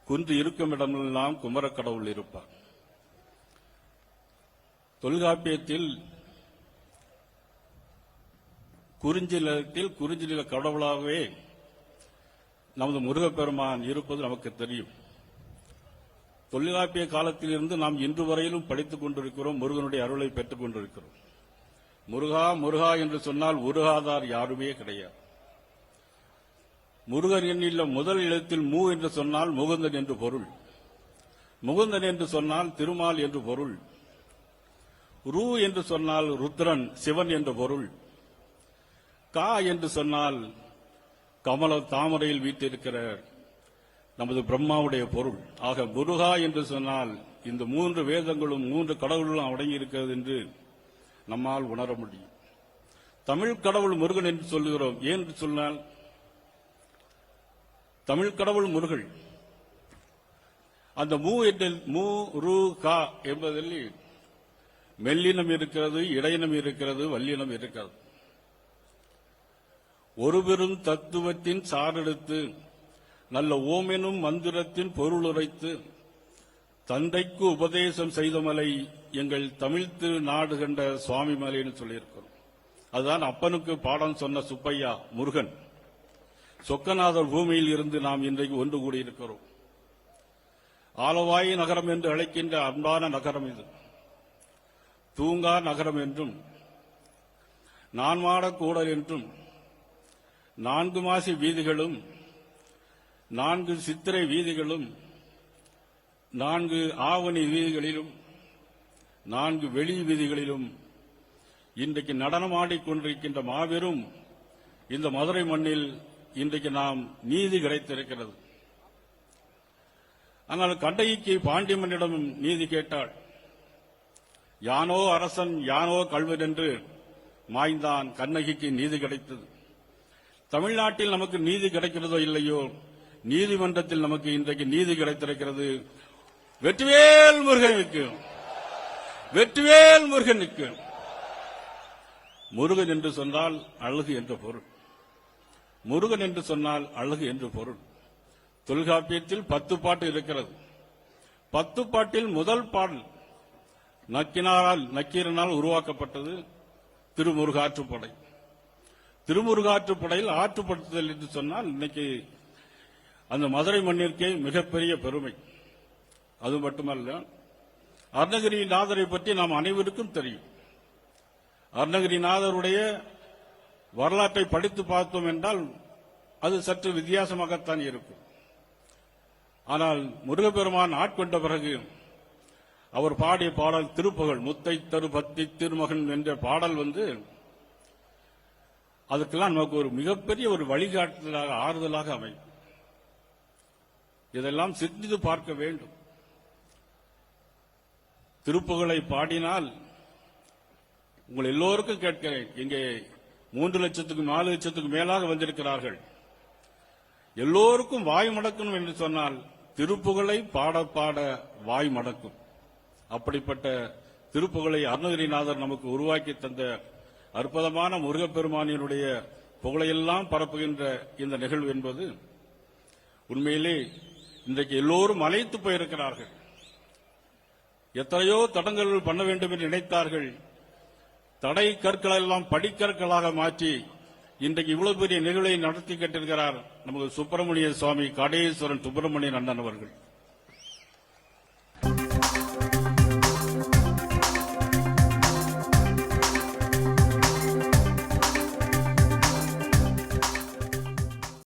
குன்று இருக்கும் இடமெல்லாம் குமரக்கடவுள் இருப்பார். தொல்காப்பியத்தில் குறிஞ்சில கடவுளாகவே நமது முருகப்பெருமான் இருப்பது நமக்கு தெரியும். தொல்காப்பிய காலத்திலிருந்து நாம் இன்று வரையிலும் படித்துக் கொண்டிருக்கிறோம், முருகனுடைய அருளை பெற்றுக் கொண்டிருக்கிறோம். முருகா முருகா என்று சொன்னால் உருகாதார் யாருமே கிடையாது. முருகன் எண்ணில் முதல் எழுத்தில் மூ என்று சொன்னால் முகுந்தன் என்று பொருள், முகுந்தன் என்று சொன்னால் திருமால் என்று பொருள், ரூ என்று சொன்னால் ருத்ரன் சிவன் என்று பொருள், கா என்று சொன்னால் கமல தாமரையில் வீட்டிருக்கிற நமது பிரம்மாவுடைய பொருள். ஆக முருகா என்று சொன்னால் இந்த 3 வேதங்களும் 3 கடவுளும் அடங்கியிருக்கிறது என்று நம்மால் உணர முடியும். தமிழ் கடவுள் முருகன் என்று சொல்லுகிறோம். ஏன் என்று சொன்னால் தமிழ் கடவுள் முருகன். அந்த மூ ரு கா என்பதில் மெல்லினம் இருக்கிறது, இடையினம் இருக்கிறது, வல்லினம் இருக்கிறது. ஒரு பெரும் தத்துவத்தின் சாரெடுத்து நல்ல ஓமெனும் மந்திரத்தின் பொருளுரைத்து தந்தைக்கு உபதேசம் செய்தமலை எங்கள் தமிழ் திரு நாடு கண்ட சுவாமி மலைன்னு சொல்லியிருக்கிறோம். அதுதான் அப்பனுக்கு பாடம் சொன்ன சுப்பையா முருகன். சொக்கநாதர் பூமியில் இருந்து நாம் இன்றைக்கு ஒன்று கூடியிருக்கிறோம். ஆலவாய் நகரம் என்று அழைக்கின்ற அன்பான நகரம் இது. தூங்கா நகரம் என்றும், நான்மாட கூடல் என்றும், 4 மாசி வீதிகளும், 4 சித்திரை வீதிகளும், 4 ஆவணி வீதிகளிலும், 4 வெளி வீதிகளிலும் இன்றைக்கு நடனமாடிக்கொண்டிருக்கின்ற மாபெரும் இந்த மதுரை மண்ணில் இன்றைக்கு நாம் நீதி கிடைத்திருக்கிறது. ஆனால் கண்ணகிக்கு பாண்டியம்மனிடம் நீதி கேட்டாள். யானோ அரசன் யானோ கள்வன் என்று மாய்ந்தான். கண்ணகிக்கு நீதி கிடைத்தது. தமிழ்நாட்டில் நமக்கு நீதி கிடைக்கிறதோ இல்லையோ, நீதிமன்றத்தில் நமக்கு இன்றைக்கு நீதி கிடைத்திருக்கிறது. வெற்றிவேல் முருகனுக்கு, வெற்றிவேல் முருகனுக்கு. முருகன் என்று சொன்னால் அழகு என்ற பொருள். முருகன் என்று சொன்னால் அழகு என்று பொருள். தொல்காப்பியத்தில் 10 பாட்டு இருக்கிறது. 10 பாட்டில் முதல் பாடல் நக்கீரனால் உருவாக்கப்பட்டது திருமுருகாற்றுப்படை. திருமுருகாற்றுப்படையில் ஆற்றுப்படுத்துதல் என்று சொன்னால் இன்னைக்கு அந்த மதுரை மண்ணிற்கே மிகப்பெரிய பெருமை. அது மட்டுமல்ல, அருணகிரிநாதரை பற்றி நாம் அனைவருக்கும் தெரியும். அருணகிரிநாதருடைய வரலாற்றை படித்து பார்த்தோம் என்றால் அது சற்று வித்தியாசமாகத்தான் இருக்கும். ஆனால் முருகப்பெருமான் ஆட்கொண்ட பிறகு அவர் பாடிய பாடல் திருப்புகழ், முத்தை தரு பத்தி திருமகன் என்ற பாடல் அதுக்கெல்லாம் நமக்கு ஒரு மிகப்பெரிய ஒரு வழிகாட்டுதலாக, ஆறுதலாக அமையும். இதெல்லாம் சிந்தித்து பார்க்க வேண்டும். திருப்புகழை பாடினால் உங்கள் எல்லோருக்கும் கேட்கிறேன், இங்கே 3 லட்சத்துக்கு 4 லட்சத்துக்கு மேலாக வந்திருக்கிறார்கள். எல்லோருக்கும் வாய் மடக்கணும் என்று சொன்னால் திருப்புகழை பாட பாட வாய் மடக்கும். அப்படிப்பட்ட திருப்புகழை அருணகிரிநாதர் நமக்கு உருவாக்கி தந்த அற்புதமான முருகப்பெருமானினுடைய புகழையெல்லாம் பரப்புகின்ற இந்த நிகழ்வு என்பது உண்மையிலே இன்றைக்கு எல்லோரும் அழைத்து போயிருக்கிறார்கள். எத்தனையோ தடங்கல்கள் பண்ண வேண்டும் என்று நினைத்தார்கள். தடை கற்களெல்லாம் படிக்கற்களாக மாற்றி இன்றைக்கு இவ்வளவு பெரிய நிகழ்வை நடத்தி கட்டிருக்கிறார் நமது சுப்பிரமணிய சுவாமி காடேஸ்வரன் சுப்பிரமணியன் அண்ணன் அவர்கள்.